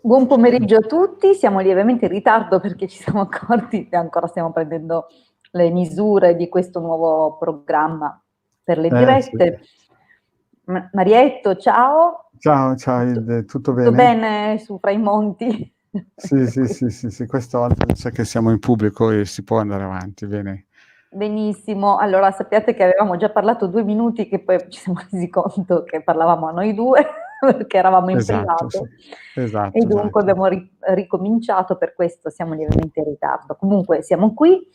Buon pomeriggio a tutti, siamo lievemente in ritardo perché ci siamo accorti che ancora stiamo prendendo le misure di questo nuovo programma per le Sì. dirette. Marietto, ciao. Ciao, ciao Tutto, Ilde, tutto tutto bene? bene su Fra i Monti? Sì, sì, sì, sì, sì, questa volta mi sa che siamo in pubblico e si può andare avanti, bene. Benissimo, allora sappiate che avevamo già parlato 2 minuti che poi ci siamo resi conto che parlavamo a noi 2 perché eravamo in Esatto, sì. privato e Esatto, dunque esatto. abbiamo ricominciato, per questo siamo lievemente in ritardo. Comunque siamo qui,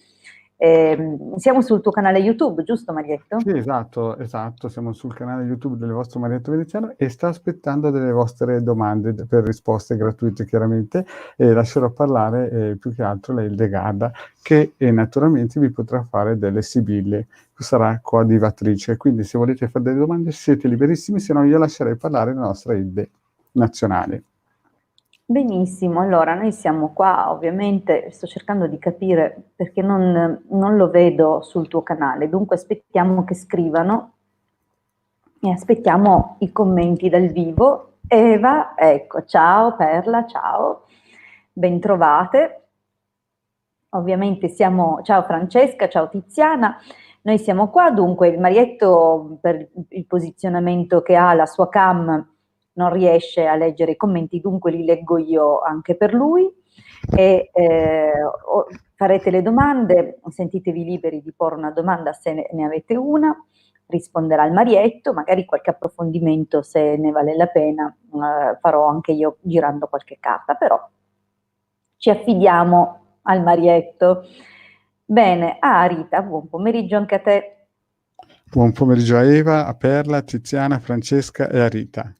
siamo sul tuo canale YouTube, giusto Marietto? Sì, esatto, esatto, siamo sul canale YouTube del vostro Marietto Veneziano e sto aspettando delle vostre domande per risposte gratuite chiaramente e lascerò parlare più che altro la Ildegarda che naturalmente vi potrà fare delle sibille, sarà coadiuvatrice, quindi se volete fare delle domande siete liberissimi, se no io lascerei parlare la nostra Ilde nazionale. Benissimo, allora noi siamo qua, ovviamente sto cercando di capire perché non lo vedo sul tuo canale, dunque aspettiamo che scrivano e aspettiamo i commenti dal vivo. Eva, ecco, ciao Perla, ciao, bentrovate. Ovviamente ciao Francesca, ciao Tiziana, noi siamo qua, dunque il Marietto per il posizionamento che ha la sua cam non riesce a leggere i commenti, dunque li leggo io anche per lui e farete le domande, sentitevi liberi di porre una domanda se ne avete una, risponderà il Marietto, magari qualche approfondimento se ne vale la pena, farò anche io girando qualche carta, però ci affidiamo al Marietto. Bene, Rita, buon pomeriggio anche a te. Buon pomeriggio a Eva, a Perla, a Tiziana, a Francesca e a Rita.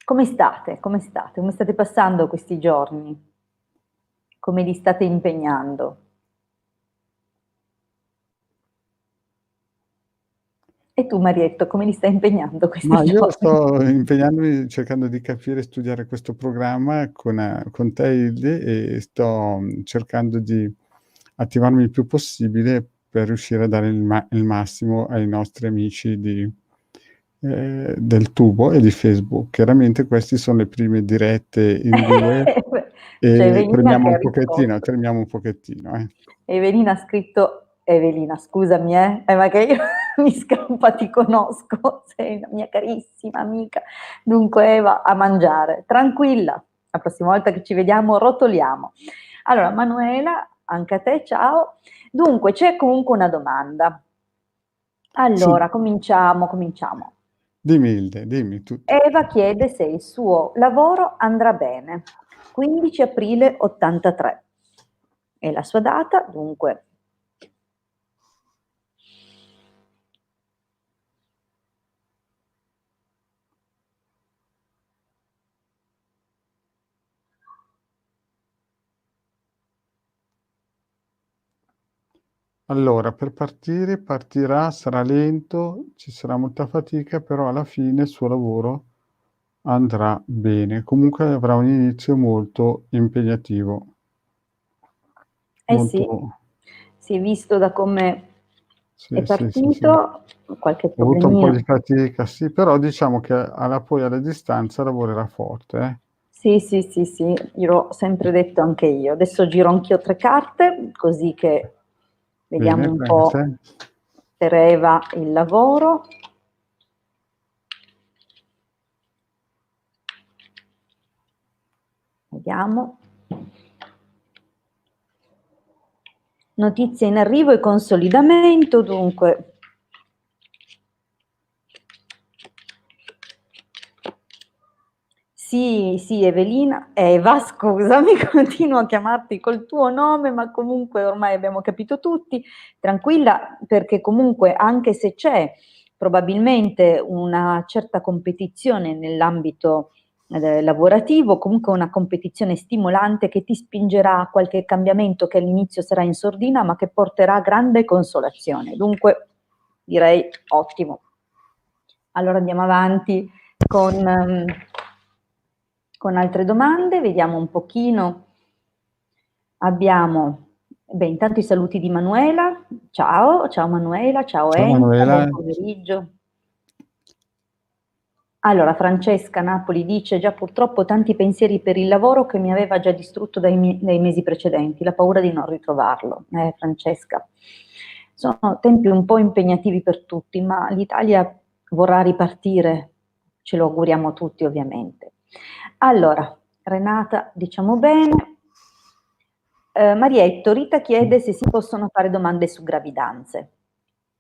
Come state? Come state? Come state passando questi giorni? Come li state impegnando? E tu, Marietto, come li stai impegnando questi Ma io giorni? sto impegnandomi cercando di capire e studiare questo programma con te Hilde e sto cercando di attivarmi il più possibile per riuscire a dare il massimo ai nostri amici del tubo e di Facebook. Chiaramente queste sono le prime dirette in 2 C'è e Evelina che ha risposto. tremiamo un pochettino, eh. Evelina ha scritto, Evelina, scusami, ma che io mi scampa, ti conosco, sei una mia carissima amica. Dunque, Eva, a mangiare, tranquilla, la prossima volta che ci vediamo rotoliamo. Allora, Manuela, anche a te, ciao. Dunque, c'è comunque una domanda. Sì, Allora, cominciamo. dimmi Hilde, dimmi tutto. Eva chiede se il suo lavoro andrà bene. 15 aprile 83 è la sua data, dunque. Allora, per partire, partirà, sarà lento, ci sarà molta fatica, però alla fine il suo lavoro andrà bene. Comunque avrà un inizio molto impegnativo, Eh sì, molto si è visto da come è sì, sì, sì, sì. partito, qualche Ho avuto un po' di problemino. fatica, sì, però diciamo che poi alla distanza lavorerà forte, eh. Sì, sì, sì, sì, gliel'ho sempre detto anche io. Adesso giro anch'io 3 carte, così che vediamo Bene, un po' prende. per Eva il lavoro. Vediamo. Notizie in arrivo e consolidamento, dunque. Sì, sì, Evelina, Eva, scusami, continuo a chiamarti col tuo nome, ma comunque ormai abbiamo capito tutti. Tranquilla, perché comunque anche se c'è probabilmente una certa competizione nell'ambito lavorativo, comunque una competizione stimolante che ti spingerà a qualche cambiamento che all'inizio sarà in sordina, ma che porterà grande consolazione. Dunque, direi ottimo. Allora andiamo avanti con altre domande, vediamo un pochino. Abbiamo, beh, intanto i saluti di Manuela. Ciao, ciao Manuela, ciao Ciao Enza, buon Manuela. pomeriggio. Allora, Francesca Napoli dice: già purtroppo tanti pensieri per il lavoro che mi aveva già distrutto dai mesi precedenti, la paura di non ritrovarlo. Francesca, sono tempi un po' impegnativi per tutti, ma l'Italia vorrà ripartire, ce lo auguriamo tutti ovviamente. Allora, Renata, diciamo bene. Marietto, Rita chiede se si possono fare domande su gravidanze.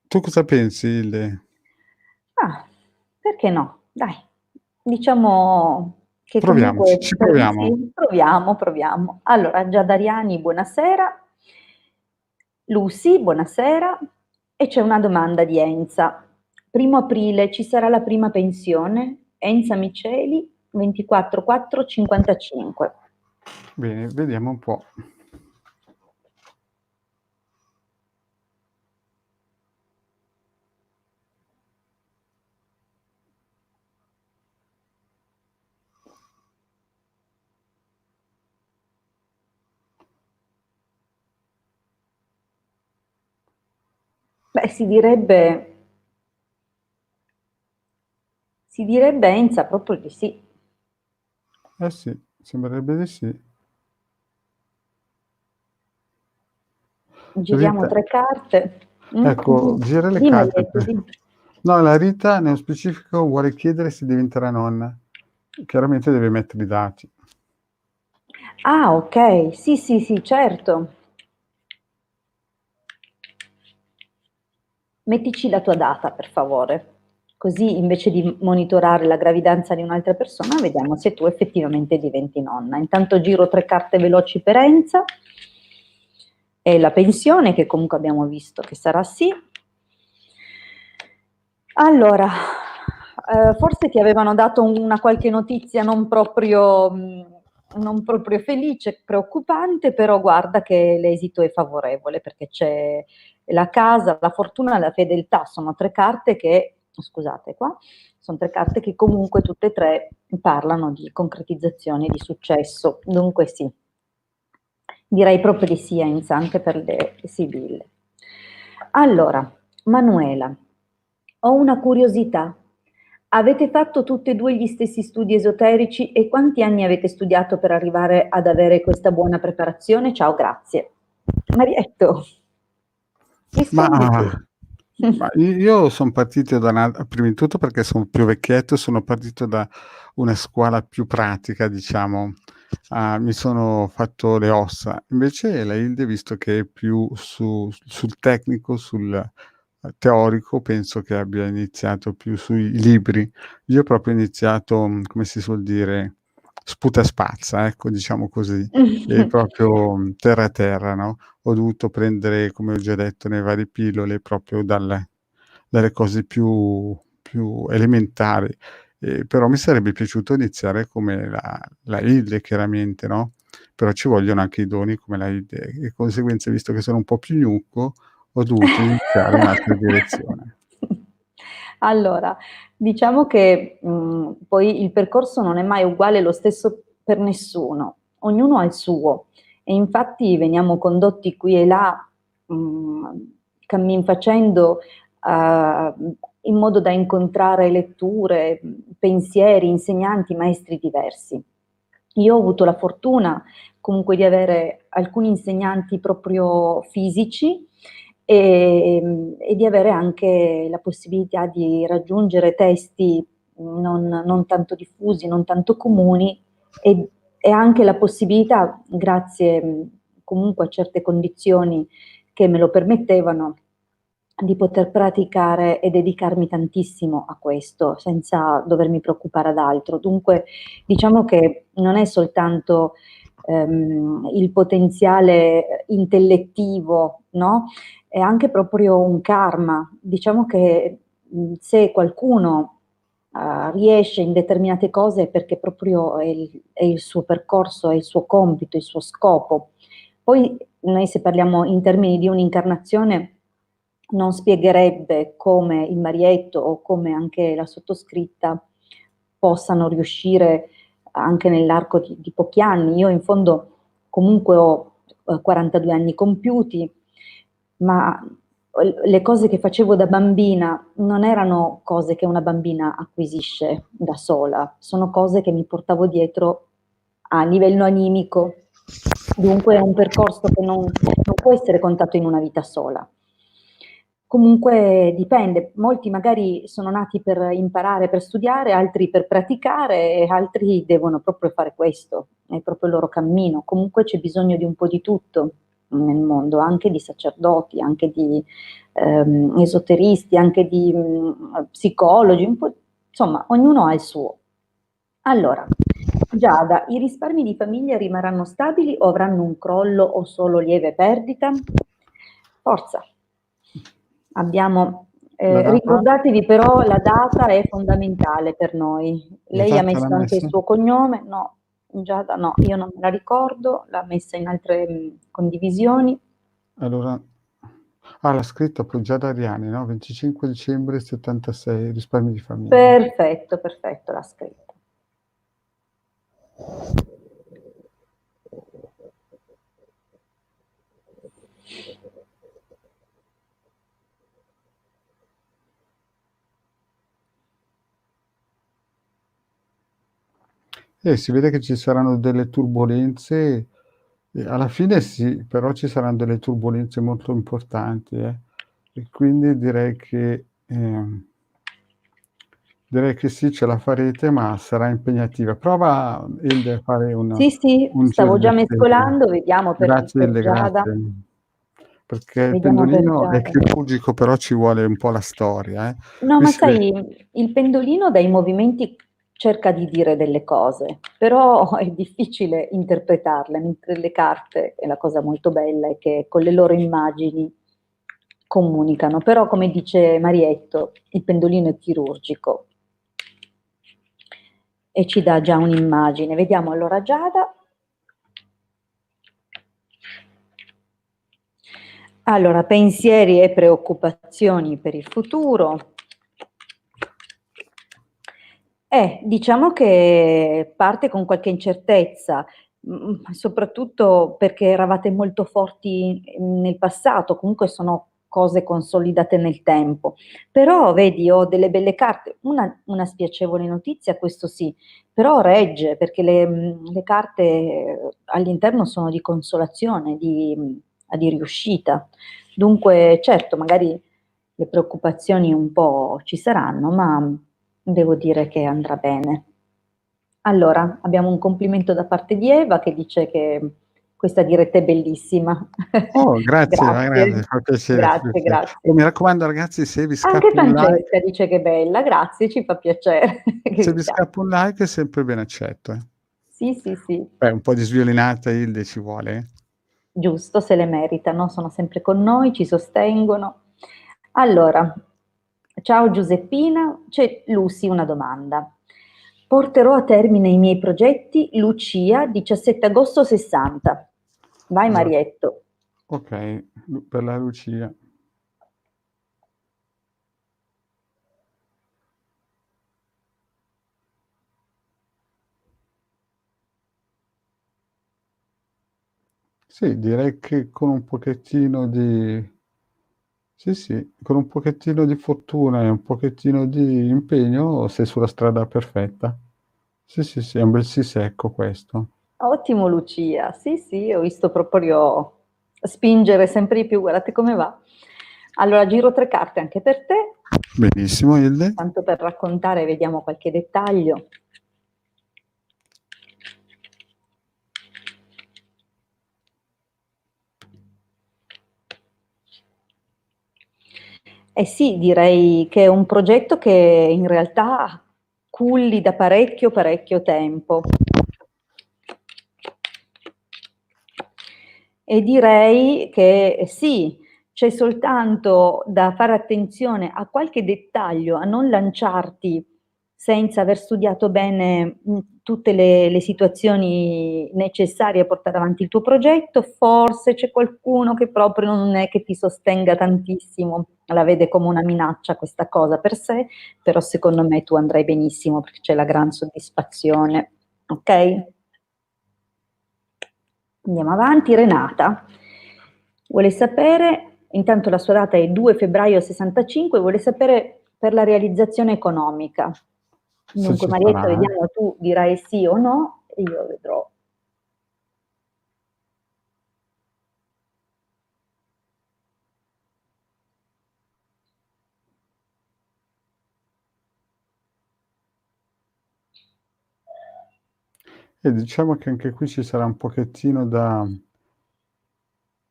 Tu cosa pensi, Hilde? Ah, perché no? Dai, diciamo che Proviamoci, comunque ci proviamo. sì, proviamo. Allora, Giada Dariani, buonasera. Lucy, buonasera. E c'è una domanda di Enza. 1° aprile ci sarà la prima pensione? Enza Miceli, 24/4/55. Bene, vediamo un po'. Beh, si direbbe Enza proprio di sì. Eh sì, sembrerebbe di sì. Giriamo Rita, 3 carte. ecco, gira le Di carte. Marietto, di. No, la Rita, nello specifico, vuole chiedere se diventerà nonna. Chiaramente deve mettere i dati. Ah, ok, sì, certo. Mettici la tua data, per favore. Così invece di monitorare la gravidanza di un'altra persona, vediamo se tu effettivamente diventi nonna. Intanto giro 3 carte veloci per Enza. E la pensione, che comunque abbiamo visto che sarà sì. Allora, forse ti avevano dato una qualche notizia non proprio felice, preoccupante, però guarda che l'esito è favorevole perché c'è la casa, la fortuna e la fedeltà, sono 3 carte che, scusate qua, sono 3 carte che comunque tutte e 3 parlano di concretizzazione, di successo, dunque sì. Direi proprio di sì, Enza, anche per le sibille. Allora, Manuela, ho una curiosità. Avete fatto tutte e due gli stessi studi esoterici e quanti anni avete studiato per arrivare ad avere questa buona preparazione? Ciao, grazie. Marietto, Ma, rispondi tu. ma io sono partito prima di tutto perché sono più vecchietto, sono partito da una scuola più pratica, diciamo. Mi sono fatto le ossa. Invece la Hilde, visto che è più sul tecnico, sul teorico, penso che abbia iniziato più sui libri. Io ho proprio iniziato, come si suol dire, sputa e spazza, ecco, diciamo così, e proprio terra a terra, no? Ho dovuto prendere, come ho già detto, nei vari pillole proprio dalle cose più elementari. Però mi sarebbe piaciuto iniziare come la Hilde, chiaramente, no? Però ci vogliono anche i doni come la Hilde. E di conseguenza, visto che sono un po' più gnucco, ho dovuto iniziare in un'altra direzione. Allora, diciamo che poi il percorso non è mai uguale lo stesso per nessuno, ognuno ha il suo e infatti veniamo condotti qui e là, mh, cammin facendo, eh, in modo da incontrare letture, pensieri, insegnanti, maestri diversi. Io ho avuto la fortuna comunque di avere alcuni insegnanti proprio fisici e di avere anche la possibilità di raggiungere testi non tanto diffusi, non tanto comuni e anche la possibilità, grazie comunque a certe condizioni che me lo permettevano, di poter praticare e dedicarmi tantissimo a questo senza dovermi preoccupare ad altro. Dunque, diciamo che non è soltanto il potenziale intellettivo, no? È anche proprio un karma. Diciamo che se qualcuno riesce in determinate cose è perché proprio è il suo percorso, è il suo compito, il suo scopo. Poi noi se parliamo in termini di un'incarnazione non spiegherebbe come il Marietto o come anche la sottoscritta possano riuscire anche nell'arco di pochi anni. Io in fondo comunque ho 42 anni compiuti, ma le cose che facevo da bambina non erano cose che una bambina acquisisce da sola, sono cose che mi portavo dietro a livello animico. Dunque è un percorso che non può essere contato in una vita sola. Comunque dipende, molti magari sono nati per imparare, per studiare, altri per praticare e altri devono proprio fare questo, è proprio il loro cammino. Comunque c'è bisogno di un po' di tutto nel mondo, anche di sacerdoti, anche di esoteristi, anche di psicologi, un po', insomma, ognuno ha il suo. Allora, Giada, i risparmi di famiglia rimarranno stabili o avranno un crollo o solo lieve perdita? Forza. Abbiamo, La data? ricordatevi però la data è fondamentale per noi. La Lei ha data l'ha messo anche il messa? suo cognome? No, Giada no, io non me la ricordo, l'ha messa in altre condivisioni. Allora, l'ha scritto Appoggiata Ariani, no? 25 dicembre 76, risparmi di famiglia. Perfetto, perfetto, l'ha scritto. Si vede che ci saranno delle turbolenze, alla fine sì, però ci saranno delle turbolenze molto importanti, e quindi direi che sì, ce la farete, ma sarà impegnativa. Prova, Hilde, a fare Sì, sì, un giro stavo di già assembly. mescolando, vediamo Grazie per Hilde, Giada. grazie. Perché il Vediamo per pendolino è Giada. chirurgico, però ci vuole un po' la storia, eh. No, Qui ma si ve sai, il pendolino dai movimenti cerca di dire delle cose, però è difficile interpretarle, mentre le carte, è la cosa molto bella, è che con le loro immagini comunicano. Però, come dice Marietto, il pendolino è chirurgico e ci dà già un'immagine. Vediamo allora Giada. Allora, pensieri e preoccupazioni per il futuro. Diciamo che parte con qualche incertezza, soprattutto perché eravate molto forti nel passato, comunque sono cose consolidate nel tempo. Però vedi, ho delle belle carte, una spiacevole notizia, questo sì, però regge perché le carte all'interno sono di consolazione, di riuscita. Dunque, certo, magari le preoccupazioni un po' ci saranno, ma devo dire che andrà bene. Allora, abbiamo un complimento da parte di Eva che dice che questa diretta è bellissima. Oh, grazie, ma grazie, Grazie, fa piacere, fa grazie, piacere. Oh, grazie. mi raccomando ragazzi, se vi Anche scappa un like Francesca dice che è bella, grazie, ci fa piacere che se vi vi scappa. scappa un like è sempre ben accetto, eh. Sì, sì, sì, Beh, un po' di sviolinata Hilde ci vuole, eh. giusto, se le meritano, sono sempre con noi, ci sostengono. Allora, ciao Giuseppina, c'è Lucy una domanda. Porterò a termine i miei progetti, Lucia, 17 agosto 60. Vai Allora, Marietto. okay, per la Lucia. Sì, direi che con un pochettino di sì, sì, con un pochettino di fortuna e un pochettino di impegno sei sulla strada perfetta. Sì, sì, sì, è un bel sì secco questo. Ottimo Lucia, sì sì, ho visto proprio spingere sempre di più, guardate come va. Allora giro tre carte anche per te, Benissimo Hilde. tanto per raccontare, vediamo qualche dettaglio. Eh sì, direi che è un progetto che in realtà culli da parecchio, parecchio tempo. E direi che sì, c'è soltanto da fare attenzione a qualche dettaglio, a non lanciarti senza aver studiato bene tutte le situazioni necessarie a portare avanti il tuo progetto. Forse c'è qualcuno che proprio non è che ti sostenga tantissimo, la vede come una minaccia questa cosa per sé, però secondo me tu andrai benissimo perché c'è la gran soddisfazione, ok? Andiamo avanti, Renata vuole sapere intanto la sua data è 2 febbraio 65, vuole sapere per la realizzazione economica. Se Dunque ci Marietta, sarà, vediamo, tu dirai sì o no e io vedrò. E diciamo che anche qui ci sarà un pochettino da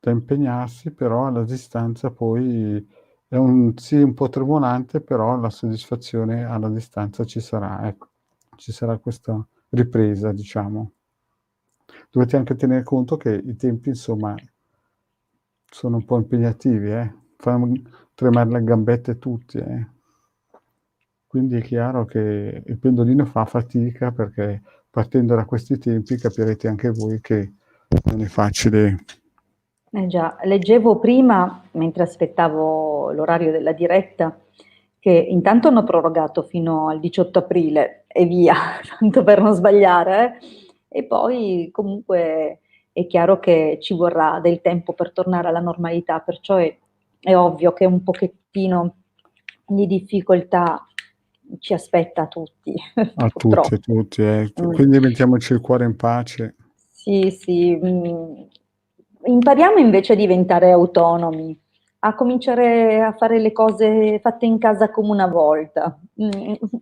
impegnarsi, però alla distanza poi è un sì un po' tremolante, però la soddisfazione alla distanza ci sarà, ecco. Ci sarà questa ripresa, diciamo. Dovete anche tener conto che i tempi, insomma, sono un po' impegnativi, fanno tremare le gambette tutti, eh. Quindi è chiaro che il pendolino fa fatica, perché partendo da questi tempi capirete anche voi che non è facile. Eh già, leggevo prima, mentre aspettavo l'orario della diretta, che intanto hanno prorogato fino al 18 aprile e via, tanto per non sbagliare, e poi comunque è chiaro che ci vorrà del tempo per tornare alla normalità, perciò è ovvio che un pochettino di difficoltà ci aspetta a tutti, A purtroppo. tutti, Mm. quindi mettiamoci il cuore in pace. Sì, sì, impariamo invece a diventare autonomi, a cominciare a fare le cose fatte in casa come una volta.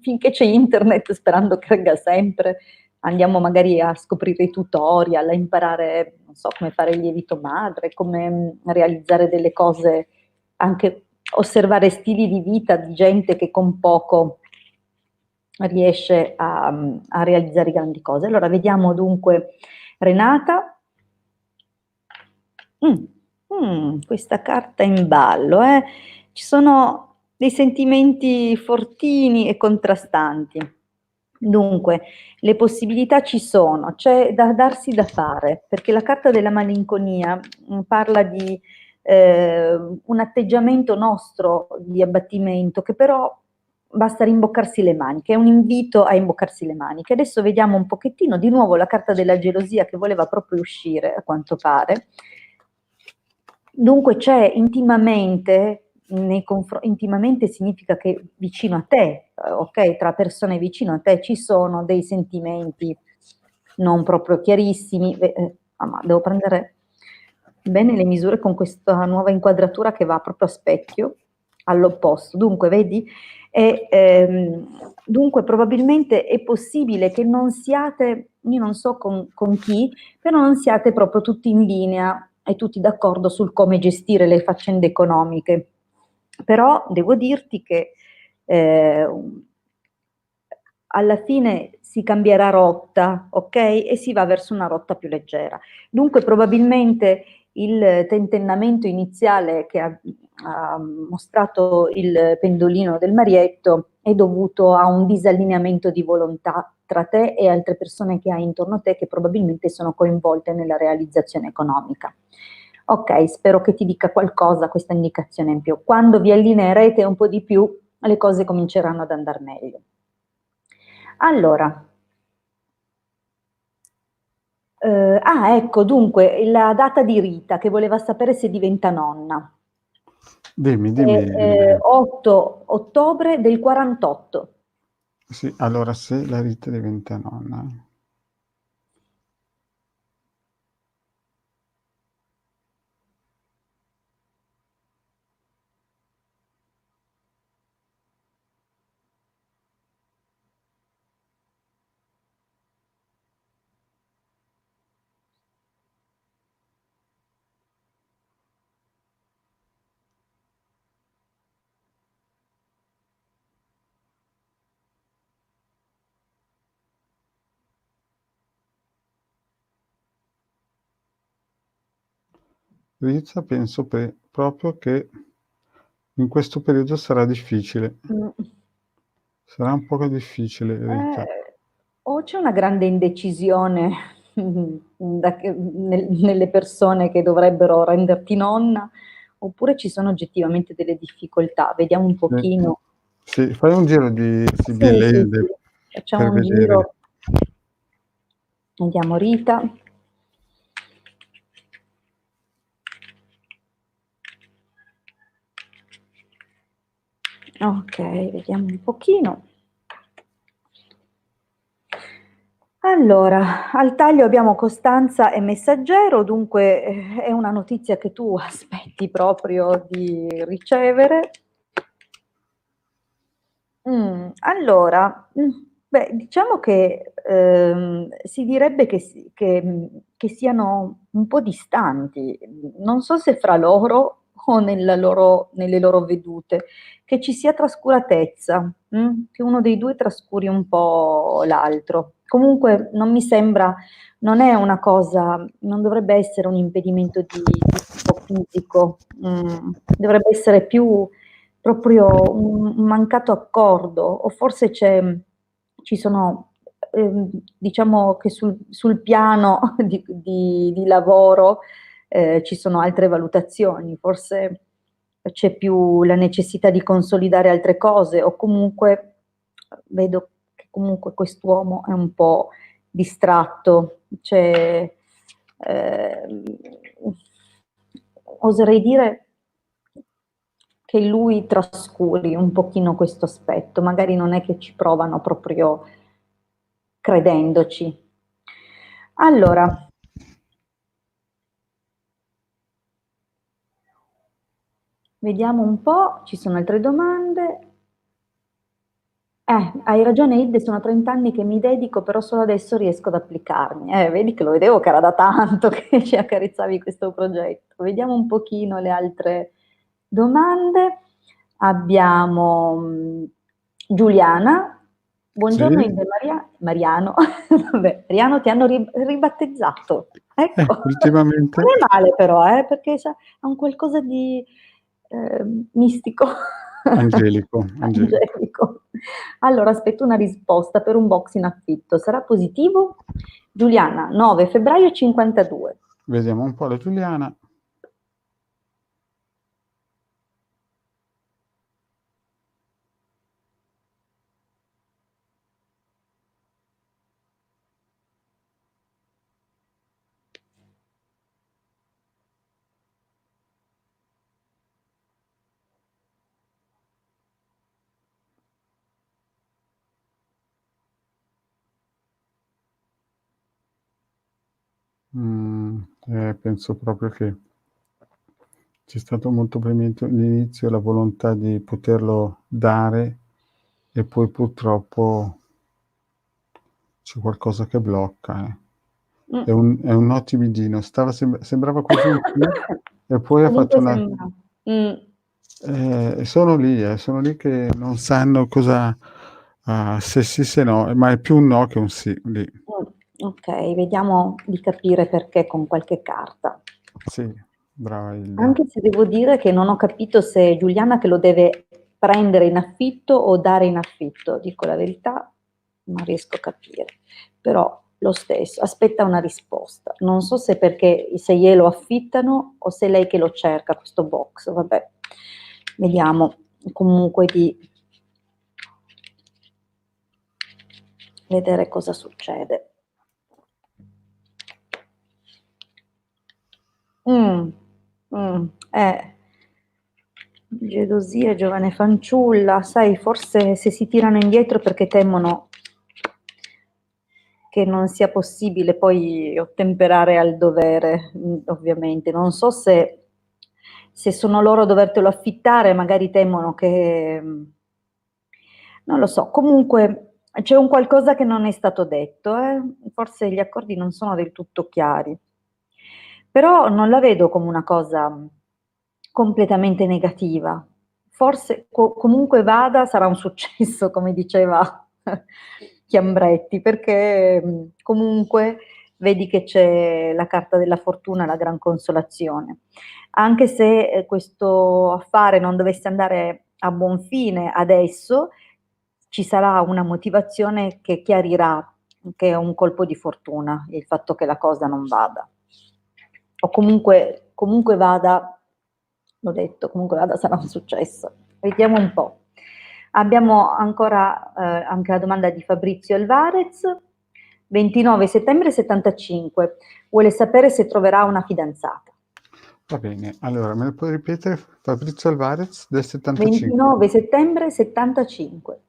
Finché c'è internet, sperando che regga sempre, andiamo magari a scoprire i tutorial, a imparare, non so, come fare il lievito madre, come realizzare delle cose, anche osservare stili di vita di gente che con poco riesce a realizzare grandi cose. Allora, vediamo dunque Renata. Questa carta in ballo, eh. Ci sono dei sentimenti fortini e contrastanti. Dunque, le possibilità ci sono, c'è da darsi da fare, perché la carta della malinconia parla di un atteggiamento nostro di abbattimento, che però basta rimboccarsi le maniche, è un invito a imboccarsi le maniche. Adesso vediamo un pochettino, di nuovo la carta della gelosia che voleva proprio uscire, a quanto pare. Dunque c'è intimamente, intimamente significa che vicino a te, ok? Tra persone vicino a te ci sono dei sentimenti non proprio chiarissimi. Ma devo prendere bene le misure con questa nuova inquadratura che va proprio a specchio, all'opposto. Dunque, vedi? Dunque probabilmente è possibile che non siate, io non so con chi, però non siate proprio tutti in linea e tutti d'accordo sul come gestire le faccende economiche. Però devo dirti che eh, alla fine si cambierà rotta, ok? E si va verso una rotta più leggera. Dunque probabilmente il tentennamento iniziale che ha mostrato il pendolino del Marietto è dovuto a un disallineamento di volontà tra te e altre persone che hai intorno a te che probabilmente sono coinvolte nella realizzazione economica. Ok, spero che ti dica qualcosa questa indicazione in più. Quando vi allineerete un po' di più, le cose cominceranno ad andare meglio. Allora, ecco, dunque, la data di Rita che voleva sapere se diventa nonna. Dimmi, È, dimmi. 8 ottobre del 48. Sì, allora se la Rita diventa nonna. Rita penso proprio che in questo periodo sarà difficile. Mm. Sarà un poco difficile, Rita. O c'è una grande indecisione nelle persone che dovrebbero renderti nonna, oppure ci sono oggettivamente delle difficoltà. Vediamo un Sì. pochino. Sì, fai un giro di Sì, sì, sì, Sibylle facciamo per un vedere. giro. Vediamo Rita. Ok, vediamo un pochino. Allora, al taglio abbiamo Costanza e Messaggero, dunque è una notizia che tu aspetti proprio di ricevere. Allora, beh, diciamo che si direbbe che siano un po' distanti, non so se fra loro o nelle loro vedute, che ci sia trascuratezza, che uno dei due trascuri un po' l'altro. Comunque non mi sembra, non è una cosa, non dovrebbe essere un impedimento di tipo fisico, dovrebbe essere più proprio un mancato accordo, o forse ci sono, diciamo che sul piano di lavoro ci sono altre valutazioni, forse c'è più la necessità di consolidare altre cose, o comunque vedo che comunque quest'uomo è un po' distratto, cioè, ehm, oserei dire che lui trascuri un pochino questo aspetto, magari non è che ci provano proprio credendoci. Allora, vediamo un po', ci sono altre domande. Hai ragione Id, sono 30 anni che mi dedico, però solo adesso riesco ad applicarmi. Vedi che lo vedevo che era da tanto che ci accarezzavi questo progetto. Vediamo un pochino le altre domande. Abbiamo Giuliana. Sì? Buongiorno Id e Mariano. Vabbè, Mariano ti hanno ribattezzato. Ecco, Ultimamente? non è male però, perché ha un qualcosa di mistico. Angelico, angelico. Angelico. Allora, aspetto una risposta per un box in affitto. Sarà positivo? Giuliana, 9 febbraio 52. Vediamo un po' la Giuliana. Penso proprio che c'è stato molto probabilmente all'inizio la volontà di poterlo dare e poi purtroppo c'è qualcosa che blocca, Mm. È un no timidino, sembrava quasi un sì e poi ha fatto Comunque una sembra. Mm. sono lì che non sanno cosa se sì, se no, ma è più un no che un sì lì. Ok, vediamo di capire perché con qualche carta. Sì, brava Ilde. Anche se devo dire che non ho capito se è Giuliana che lo deve prendere in affitto o dare in affitto, dico la verità, non riesco a capire, però lo stesso, aspetta una risposta. Non so se perché se glielo affittano o se è lei che lo cerca questo box, vabbè, vediamo comunque di vedere cosa succede. Mm, eh. Gelosia, giovane fanciulla, sai, forse se si tirano indietro perché temono che non sia possibile poi ottemperare al dovere, ovviamente. Non so se sono loro a dovertelo affittare, magari temono che, non lo so. Comunque c'è un qualcosa che non è stato detto, forse gli accordi non sono del tutto chiari. Però non la vedo come una cosa completamente negativa. Forse comunque vada sarà un successo, come diceva Chiambretti, perché comunque vedi che c'è la carta della fortuna, la gran consolazione. Anche se questo affare non dovesse andare a buon fine adesso, ci sarà una motivazione che chiarirà che è un colpo di fortuna, il fatto che la cosa non vada. O comunque vada, l'ho detto, comunque vada sarà un successo. Vediamo un po'. Abbiamo ancora anche la domanda di Fabrizio Alvarez, 29 settembre 75, vuole sapere se troverà una fidanzata. Va bene, allora me lo puoi ripetere? Fabrizio Alvarez del 75. 29 settembre 75.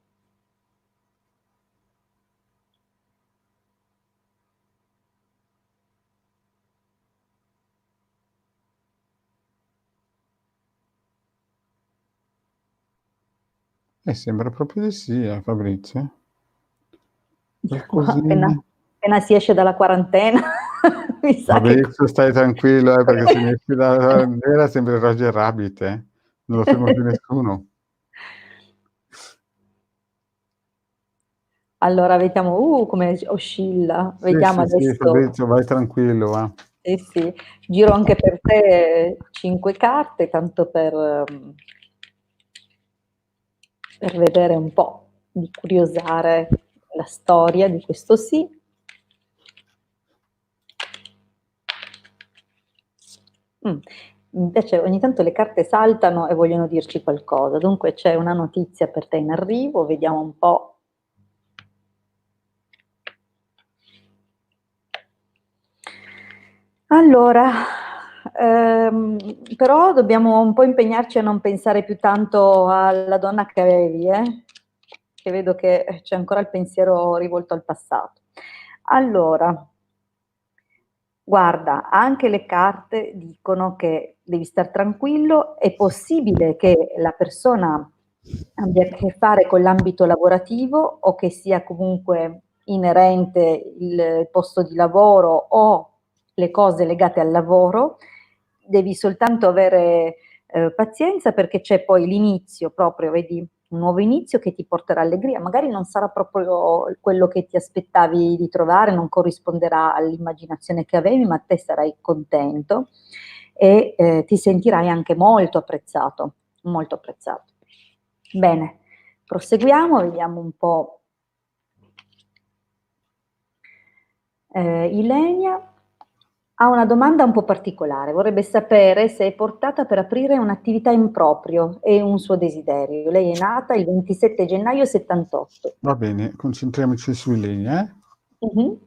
Sembra proprio di sì, Fabrizio. Appena, Qualcosina. appena si esce dalla quarantena, mi sa che... Fabrizio, stai tranquillo, perché se ne esci dalla bandera sembri Roger Rabbit, non lo ferma più nessuno. Allora, vediamo, come oscilla. Sì, Vediamo sì, sì, adesso. Fabrizio, vai tranquillo, va. Sì, sì. Giro anche per te 5 carte, tanto per vedere un po', di curiosare la storia di questo sì. Mm. Invece ogni tanto le carte saltano e vogliono dirci qualcosa, dunque c'è una notizia per te in arrivo, vediamo un po'. Allora, però dobbiamo un po' impegnarci a non pensare più tanto alla donna che avevi, che vedo che c'è ancora il pensiero rivolto al passato. Allora, guarda, anche le carte dicono che devi star tranquillo, è possibile che la persona abbia a che fare con l'ambito lavorativo o che sia comunque inerente il posto di lavoro o le cose legate al lavoro, devi soltanto avere pazienza perché c'è poi l'inizio proprio, vedi, un nuovo inizio che ti porterà allegria, magari non sarà proprio quello che ti aspettavi di trovare, non corrisponderà all'immaginazione che avevi, ma te sarai contento e ti sentirai anche molto apprezzato, molto apprezzato. Bene, proseguiamo, vediamo un po'. Ilenia ha una domanda un po' particolare, vorrebbe sapere se è portata per aprire un'attività in proprio, è un suo desiderio. Lei è nata il 27 gennaio 78. Va bene, concentriamoci sui legni, Mhm.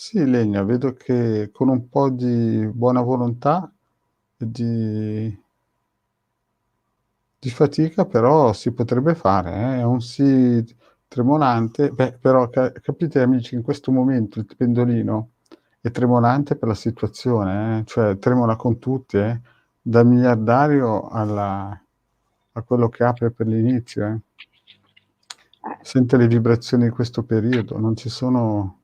Sì, Legna, vedo che con un po' di buona volontà e di fatica, però si potrebbe fare, È un sì tremolante. Beh, però capite amici, in questo momento il pendolino è tremolante per la situazione, cioè tremola con tutti, dal miliardario a quello che apre per l'inizio, Sente le vibrazioni di questo periodo, non ci sono...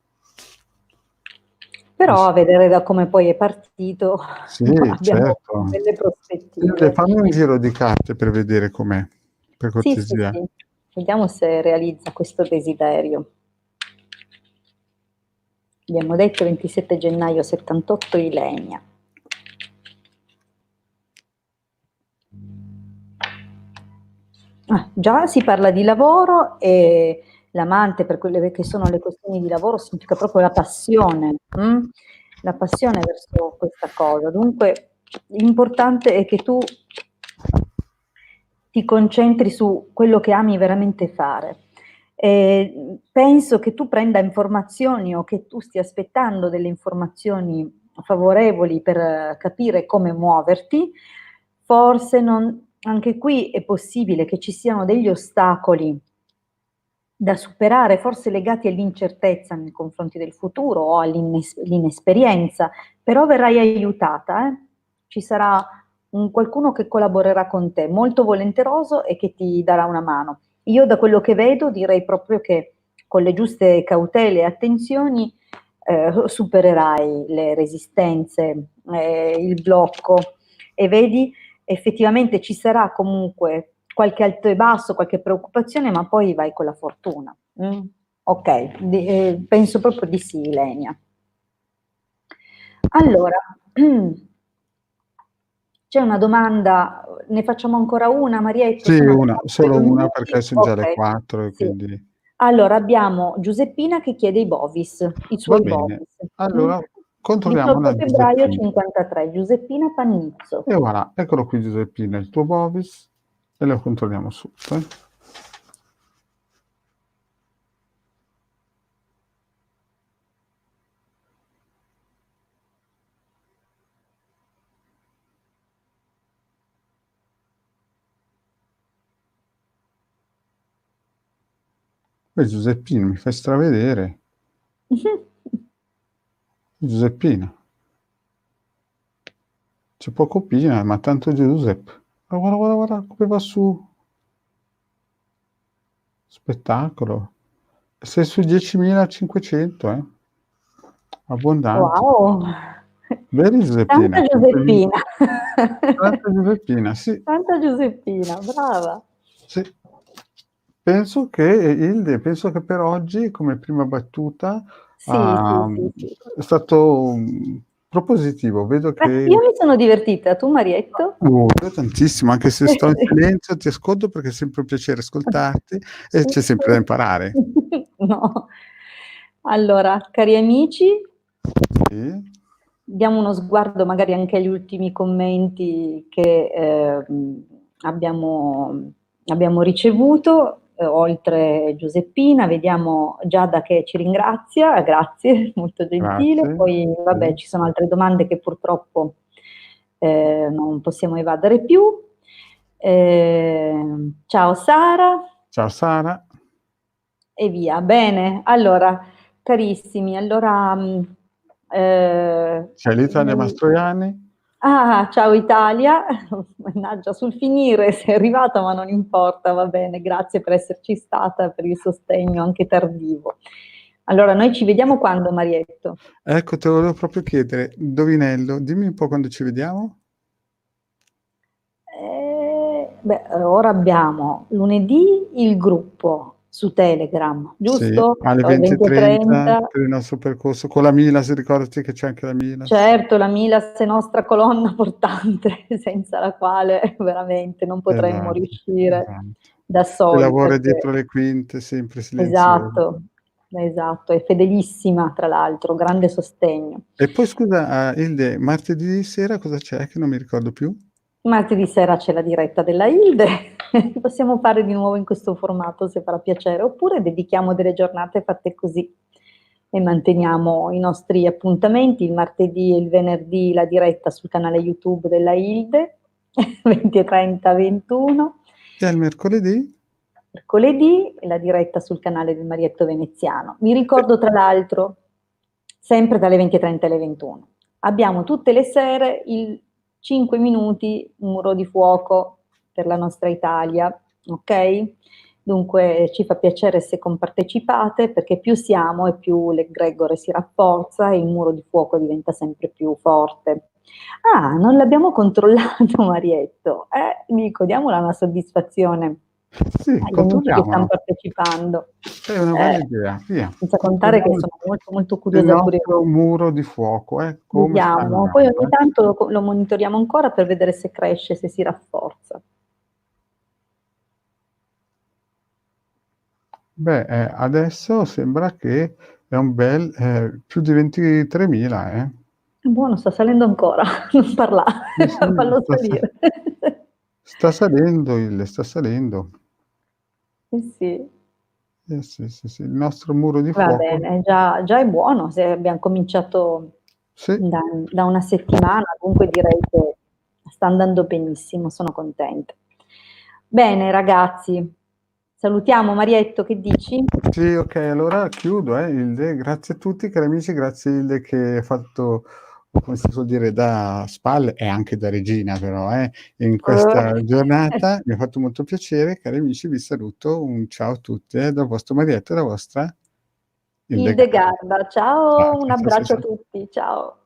Però a vedere da come poi è partito, Sì, abbiamo certo. delle Silvia, prospettive. fammi un giro di carte per vedere com'è, per Sì, sì, cortesia. sì. Vediamo se realizza questo desiderio. Abbiamo detto 27 gennaio 78 Ilenia. Già si parla di lavoro e l'amante per quelle che sono le questioni di lavoro significa proprio la passione, la passione verso questa cosa. Dunque l'importante è che tu ti concentri su quello che ami veramente fare. Penso che tu prenda informazioni o che tu stia aspettando delle informazioni favorevoli per capire come muoverti. Forse non, anche qui è possibile che ci siano degli ostacoli da superare, forse legati all'incertezza nei confronti del futuro o all'inesperienza, però verrai aiutata, Ci sarà qualcuno che collaborerà con te, molto volenteroso e che ti darà una mano. Io da quello che vedo direi proprio che con le giuste cautele e attenzioni supererai le resistenze, il blocco e vedi effettivamente ci sarà comunque qualche alto e basso, qualche preoccupazione, ma poi vai con la fortuna. Ok, penso proprio di sì, Ilenia. Allora, c'è una domanda, ne facciamo ancora una, Marietto? Sì, Sono le una, 4 solo una minuti, perché sono già le ok, 4 e sì. quindi... Allora abbiamo Giuseppina che chiede i Bovis, i Va suoi bene, Bovis. allora controlliamo 18 la febbraio Giuseppina. 53, Giuseppina Pannizzo. E voilà, eccolo qui Giuseppina, il tuo Bovis, e lo controlliamo subito. Poi Giuseppina mi fai stravedere. Giuseppina. C'è poco Pina, ma tanto Giuseppe. Guarda, guarda, guarda come va su. Spettacolo. Sei su 10.500, eh? Abbondante. Wow! Vedi Giuseppina? Tanta Giuseppina. Tanta Giuseppina, sì, Tanta Giuseppina, brava. sì. Penso che per oggi, come prima battuta, Sì, sì, sì, sì. è stato propositivo. Vedo che Io mi sono divertita, tu Marietto? io tantissimo, anche se sto in silenzio, ti ascolto perché è sempre un piacere ascoltarti e c'è sempre da imparare. No. Allora, cari amici, Sì, diamo uno sguardo magari anche agli ultimi commenti che abbiamo ricevuto, oltre Giuseppina, vediamo Giada che ci ringrazia, grazie, molto gentile. grazie. Poi vabbè, Sì. ci sono altre domande che purtroppo non possiamo evadere più. Ciao Sara Ciao Sara. e via. Bene, allora, carissimi, allora C'è l'Italia Mastroianni? ciao Italia, mannaggia, sul finire sei arrivata, ma non importa, va bene, grazie per esserci stata, per il sostegno anche tardivo. Allora, noi ci vediamo quando, Marietto? Ecco, te lo volevo proprio chiedere. Indovinello, dimmi un po' quando ci vediamo? Ora abbiamo lunedì il gruppo su Telegram, Sì, giusto? alle Alle 20:30 20:30. per il nostro percorso con la Milas, ricordati che c'è anche la Milas. Certo, la Milas è nostra colonna portante, senza la quale veramente non potremmo Esatto, riuscire esatto. da Che soli, lavora perché dietro le quinte, sempre silenzioso. esatto, esatto, è fedelissima tra l'altro, grande sostegno. E poi scusa, Hilde, martedì sera cosa c'è che non mi ricordo più? Martedì sera c'è la diretta della Hilde, possiamo fare di nuovo in questo formato se farà piacere, oppure dedichiamo delle giornate fatte così e manteniamo i nostri appuntamenti, il martedì e il venerdì la diretta sul canale YouTube della Hilde, 20:30, 21. E al mercoledì? Mercoledì la diretta sul canale del Marietto Veneziano. Vi ricordo tra l'altro, sempre dalle 20:30 alle 21. Abbiamo tutte le sere il 5 minuti muro di fuoco per la nostra Italia, ok? Dunque ci fa piacere se compartecipate perché più siamo e più l'egregore si rafforza e il muro di fuoco diventa sempre più forte. Ah, non l'abbiamo controllato Marietto. Dico, diamola una soddisfazione Sì, agli amici che stanno controlliamolo. partecipando. È una bella idea, via. Senza contare che Controlliamo sono molto, molto il curiosa pure nostro muro di fuoco, come sta vediamo. Poi andando, ogni tanto lo monitoriamo ancora per vedere se cresce, se si rafforza. Beh, adesso sembra che è un bel più di 23.000, Buono, sta salendo ancora, non Sì, parlare, sì, fallo salire. sta salendo. Sì, sì. Sì, sì, sì, il nostro muro di Va fuoco. bene, già è buono, se abbiamo cominciato Sì, da una settimana, comunque direi che sta andando benissimo, sono contenta. Bene ragazzi, salutiamo Marietto, che dici? sì, ok, allora chiudo, Hilde. Grazie a tutti, cari amici, grazie Hilde che hai fatto, come si suol dire, da spalle e anche da regina però, in questa giornata. Mi ha fatto molto piacere, cari amici, vi saluto, un ciao a tutti, dal vostro Marietto e dalla vostra Hildegarda. Hildegarda, Ciao, ciao, un ciao, ciao, ciao, abbraccio a ciao. tutti, ciao.